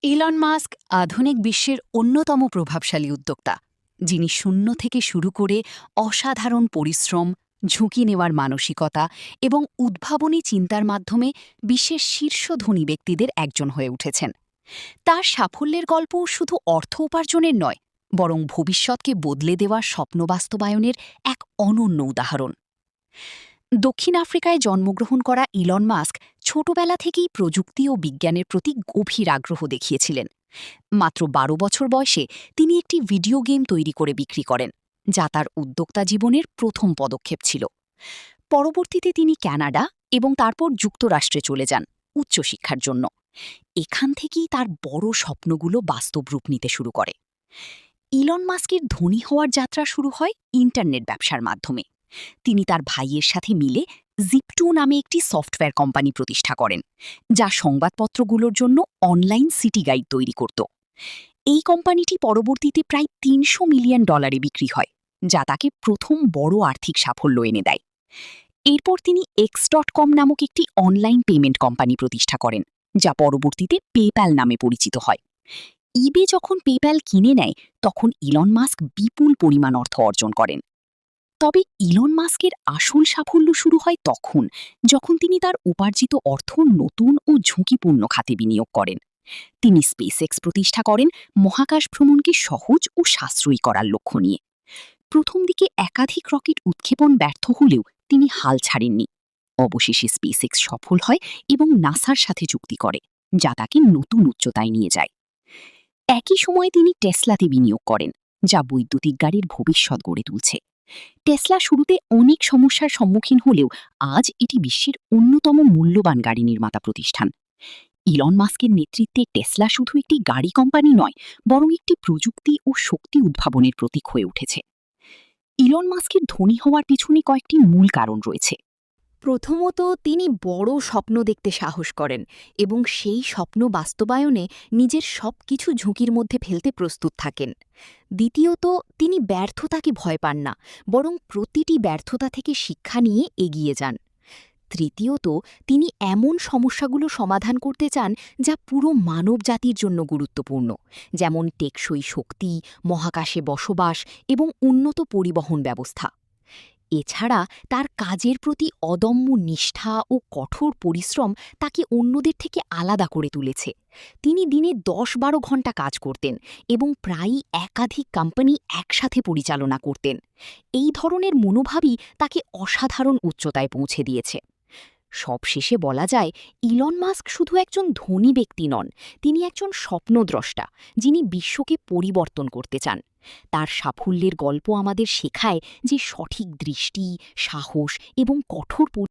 Elon Musk আধুনিক বিশ্বের অন্যতম প্রভাবশালী উদ্যোক্তা, যিনি শূন্য থেকে শুরু করে অসাধারণ পরিশ্রম, ঝুঁকি নেওয়ার মানসিকতা এবং উদ্ভাবনী চিন্তার মাধ্যমে বিশ্বের শীর্ষ ধনী ব্যক্তিদের একজন হয়ে উঠেছেন। তার সাফল্যের গল্প শুধু অর্থ উপার্জনের নয়, বরং ভবিষ্যৎকে বদলে দেওয়ার স্বপ্ন বাস্তবায়নের এক অনন্য উদাহরণ। দক্ষিণ আফ্রিকায় জন্মগ্রহণ করা ইলন মাস্ক ছোটবেলা থেকেই প্রযুক্তি ও বিজ্ঞানের প্রতি গভীর আগ্রহ দেখিয়েছিলেন। মাত্র ১২ বছর বয়সে তিনি একটি ভিডিও গেম তৈরি করে বিক্রি করেন, যা তার উদ্যোক্তা জীবনের প্রথম পদক্ষেপ ছিল। পরবর্তীতে তিনি কানাডা এবং তারপর যুক্তরাষ্ট্রে চলে যান উচ্চশিক্ষার জন্য। এখান থেকেই তার বড় স্বপ্নগুলো বাস্তব রূপ নিতে শুরু করে। ইলন মাস্কের ধনী হওয়ার যাত্রা শুরু হয় ইন্টারনেট ব্যবসার মাধ্যমে। তিনি তার ভাইয়ের সাথে মিলে জিপটু নামে একটি সফটওয়্যার কোম্পানি প্রতিষ্ঠা করেন, যা সংবাদপত্রগুলোর জন্য অনলাইন সিটি গাইড তৈরি করত। এই কোম্পানিটি পরবর্তীতে প্রায় $৩০০ মিলিয়ন বিক্রি হয়, যা তাকে প্রথম বড় আর্থিক সাফল্য এনে দেয়। এরপর তিনি X.com নামক একটি অনলাইন পেমেন্ট কোম্পানি প্রতিষ্ঠা করেন, যা পরবর্তীতে পেপ্যাল নামে পরিচিত হয়। ইবে যখন পেপ্যাল কিনে নেয়, তখন ইলন মাস্ক বিপুল পরিমাণ অর্থ অর্জন করেন। তবে ইলন মাস্কের আসল সাফল্য শুরু হয় তখন, যখন তিনি তার উপার্জিত অর্থ নতুন ও ঝুঁকিপূর্ণ খাতে বিনিয়োগ করেন। তিনি স্পেসএক্স প্রতিষ্ঠা করেন মহাকাশ ভ্রমণকে সহজ ও সাশ্রয়ী করার লক্ষ্য নিয়ে। প্রথম দিকে একাধিক রকেট উৎক্ষেপণ ব্যর্থ হলেও তিনি হাল ছাড়েননি। অবশেষে স্পেসএক্স সফল হয় এবং নাসার সাথে চুক্তি করে, যা তাকে নতুন উচ্চতায় নিয়ে যায়। একই সময়ে তিনি টেসলাতে বিনিয়োগ করেন, যা বৈদ্যুতিক গাড়ির ভবিষ্যৎ গড়ে তুলছে। টেসলা শুরুতে অনেক সমস্যার সম্মুখীন হলেও আজ এটি বিশ্বের অন্যতম মূল্যবান গাড়ি নির্মাতা প্রতিষ্ঠান। ইলন মাস্কের নেতৃত্বে টেসলা শুধু একটি গাড়ি কোম্পানি নয়, বরং একটি প্রযুক্তি ও শক্তি উদ্ভাবনের প্রতীক হয়ে উঠেছে। ইলন মাস্কের ধনী হওয়ার পিছনে কয়েকটি মূল কারণ রয়েছে। প্রথমত, তিনি বড় স্বপ্ন দেখতে সাহস করেন এবং সেই স্বপ্ন বাস্তবায়নে নিজের সবকিছু ঝুঁকির মধ্যে ফেলতে প্রস্তুত থাকেন। দ্বিতীয়ত, তিনি ব্যর্থতাকে ভয় পান না, বরং প্রতিটি ব্যর্থতা থেকে শিক্ষা নিয়ে এগিয়ে যান। তৃতীয়ত, তিনি এমন সমস্যাগুলো সমাধান করতে চান যা পুরো মানবজাতির জন্য গুরুত্বপূর্ণ, যেমন টেকসই শক্তি, মহাকাশে বসবাস এবং উন্নত পরিবহন ব্যবস্থা। এছাড়া তার কাজের প্রতি অদম্য নিষ্ঠা ও কঠোর পরিশ্রম তাকে অন্যদের থেকে আলাদা করে তুলেছে। তিনি দিনে ১০-১২ ঘন্টা কাজ করতেন এবং প্রায়ই একাধিক কোম্পানি একসাথে পরিচালনা করতেন। এই ধরনের মনোভাবই তাকে অসাধারণ উচ্চতায় পৌঁছে দিয়েছে। সবশেষে বলা যায়, ইলন মাস্ক শুধু একজন ধনী ব্যক্তি নন, তিনি একজন স্বপ্নদ্রষ্টা, যিনি বিশ্বকে পরিবর্তন করতে চান। তার সাফল্যের গল্প আমাদের শেখায় যে সঠিক দৃষ্টি, সাহস এবং কঠোর